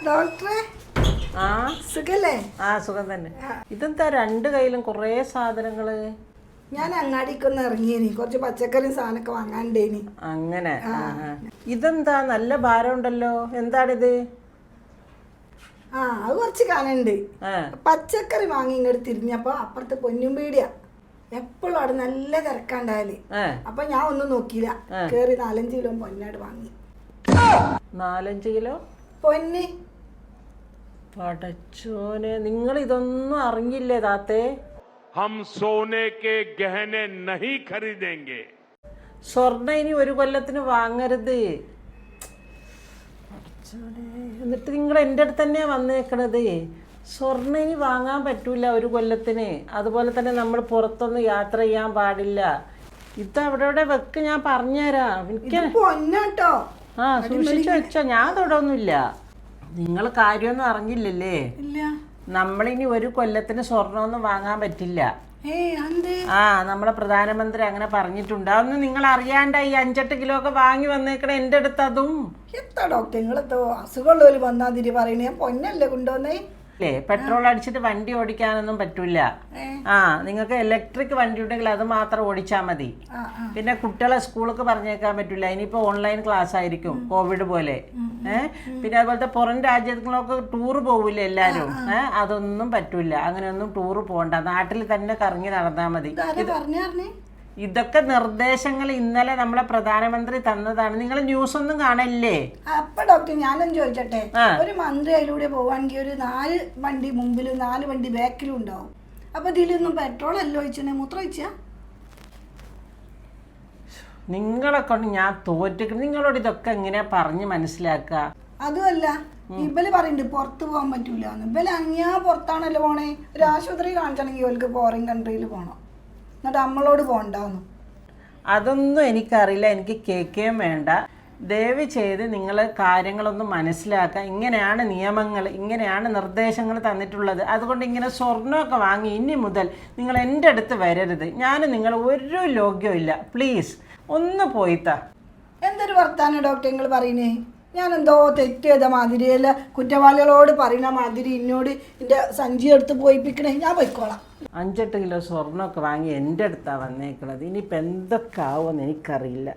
ഡോക്ടറെ ആ സുഖല്ലേ? ആ സുഖം തന്നെ. ഇതെന്താ രണ്ട് കയ്യിലും കുറേ സാധനങ്ങള്? ഞാൻ അങ്ങാടിക്കൊന്ന് ഇറങ്ങിയേനി, കുറച്ച് പച്ചക്കറിയും സാധനമൊക്കെ വാങ്ങാണ്ടേനി. അങ്ങനെ. ഇതെന്താ നല്ല ഭാരം ഉണ്ടല്ലോ, എന്താണിത്? അത് കുറച്ച് കാണുന്നുണ്ട്. പച്ചക്കറി വാങ്ങി ഇങ്ങോട്ട് തിരിഞ്ഞപ്പോ അപ്പുറത്ത് പൊന്നും പീടിയാ, എപ്പോഴും അവിടെ നല്ല തിരക്കാണ്ടായാല്. അപ്പൊ ഞാൻ ഒന്നും നോക്കിയില്ല, കേറി 4-5 കിലോ പൊന്നാട് വാങ്ങി. 4-5 കിലോ പൊന്ന്? പടച്ചോനെ, നിങ്ങൾ ഇതൊന്നും അറിഞ്ഞില്ലേ താത്തേ? हम सोने के गहने नहीं खरीदेंगे. സ്വർണ്ണ ഇനി ഒരു കൊല്ലത്തിന് വാങ്ങരുത്. എന്നിട്ട് നിങ്ങൾ എൻ്റെ അടുത്ത് തന്നെയാ വന്നേക്കണത്. സ്വർണ്ണ ഇനി വാങ്ങാൻ പറ്റൂല ഒരു കൊല്ലത്തിന്. അതുപോലെ തന്നെ നമ്മൾ പുറത്തൊന്നും യാത്ര ചെയ്യാൻ പാടില്ല. ഇത് അവിടെ വെക്ക്, ഞാൻ പറഞ്ഞുതരാം. എനിക്ക് പൊന്നാട്ടോ. സൂക്ഷിച്ചു വെച്ചോ, ഞാൻ തൊടൊന്നുമില്ല. നിങ്ങൾ കാര്യമൊന്നും അറിഞ്ഞില്ലല്ലേ? നമ്മളിനി ഒരു കൊല്ലത്തിന് സ്വർണ്ണമൊന്നും വാങ്ങാൻ പറ്റില്ല. നമ്മളെ പ്രധാനമന്ത്രി അങ്ങനെ പറഞ്ഞിട്ടുണ്ട്. അതൊന്നും നിങ്ങൾ അറിയാണ്ട ഈ 5-8 കിലോ ഒക്കെ വാങ്ങി വന്നേക്കണേ എൻ്റെ അടുത്ത്. അതും എത്ര ഡോക്ടർ നിങ്ങളെത്തോ അസുഖമുള്ളവര് വന്നാതിരി പറയണേ, പൊന്നല്ലേ കൊണ്ടുവന്നേ? അല്ലേ, പെട്രോൾ അടിച്ചിട്ട് വണ്ടി ഓടിക്കാനൊന്നും പറ്റൂല. നിങ്ങൾക്ക് ഇലക്ട്രിക് വണ്ടി ഉണ്ടെങ്കിൽ അത് മാത്രം ഓടിച്ചാൽ മതി. പിന്നെ കുട്ടികളെ സ്കൂളിലേക്ക് പറഞ്ഞേക്കാൻ പറ്റൂല. ഇനിയിപ്പോ ഓൺലൈൻ ക്ലാസ് ആയിരിക്കും, കോവിഡ് പോലെ. പിന്നെ അതുപോലത്തെ പുറം രാജ്യങ്ങളൊക്കെ ടൂറ് പോവില്ലേ എല്ലാരും, അതൊന്നും പറ്റൂല. അങ്ങനെയൊന്നും ടൂറ് പോകണ്ട, നാട്ടിൽ തന്നെ കറങ്ങി നടന്നാൽ മതി. ഇതൊക്കെ നിർദ്ദേശങ്ങൾ ഇന്നലെ നമ്മളെ പ്രധാനമന്ത്രി തന്നതാണ്. നിങ്ങൾ ന്യൂസ് ഒന്നും കാണല്ലേ? അപ്പൊ ഡോക്ടർ ഞാനൊന്നും ചോദിച്ചട്ടെ, ഒരു മന്ത്രി അതിലൂടെ പോവാണെങ്കിൽ ഒരു 4 വണ്ടി മുമ്പിലും 4 വണ്ടി ബാക്കിലും ഉണ്ടാവും. അപ്പൊ ഇതിലൊന്നും പെട്രോൾ അല്ലോ ഒഴിച്ചേ, മൂത്രം ഒഴിച്ചാ? നിങ്ങളെ കൊണ്ട് ഞാൻ തോറ്റിട്ട് നിങ്ങളോട് ഇതൊക്കെ എങ്ങനെയാ പറഞ്ഞ് മനസ്സിലാക്കുക? അതുമല്ല, ഇബല് പറയുന്നുണ്ട് പുറത്ത് പോകാൻ പറ്റൂല. ഇബല് അങ്ങാ പുറത്താണല്ലോ പോണേ. ഒരു ആശുപത്രി കാണിച്ചാണെങ്കിൽ ഓൾക്ക് ഫോറിൻ കൺട്രിയിൽ പോകണം, എന്നിട്ട് നമ്മളോട് പോകണ്ടാവുന്നു. അതൊന്നും എനിക്കറിയില്ല, എനിക്ക് കേൾക്കുകയും വേണ്ട. ദയവ് ചെയ്ത് നിങ്ങൾ കാര്യങ്ങളൊന്നും മനസ്സിലാക്കുക. ഇങ്ങനെയാണ് നിയമങ്ങൾ, ഇങ്ങനെയാണ് നിർദ്ദേശങ്ങൾ തന്നിട്ടുള്ളത്. അതുകൊണ്ട് ഇങ്ങനെ സ്വർണ്ണമൊക്കെ വാങ്ങി ഇനി മുതൽ നിങ്ങൾ എൻ്റെ അടുത്ത് വരരുത്. ഞാൻ നിങ്ങൾ ഒരു ലോഗ്യവും ഇല്ല. പ്ലീസ് ഒന്ന് പോയിത്താ. എന്തൊരു വർത്താനം ഡോക്ടർ നിങ്ങൾ പറയുന്നേ? ഞാനെന്തോ തെറ്റ് ചെയ്ത മാതിരിയല്ല, കുറ്റവാളികളോട് പറയുന്ന മാതിരി എന്നോട് എൻ്റെ സഞ്ചി എടുത്ത് പോയിപ്പിക്കണേ. ഞാൻ പോയിക്കോളാം. 5-8 കിലോ സ്വർണ്ണമൊക്കെ വാങ്ങി എൻ്റെ അടുത്താണ് വന്നേക്കണത്. ഇനിയിപ്പോൾ എന്തൊക്കെ ആവുമെന്ന് എനിക്കറിയില്ല.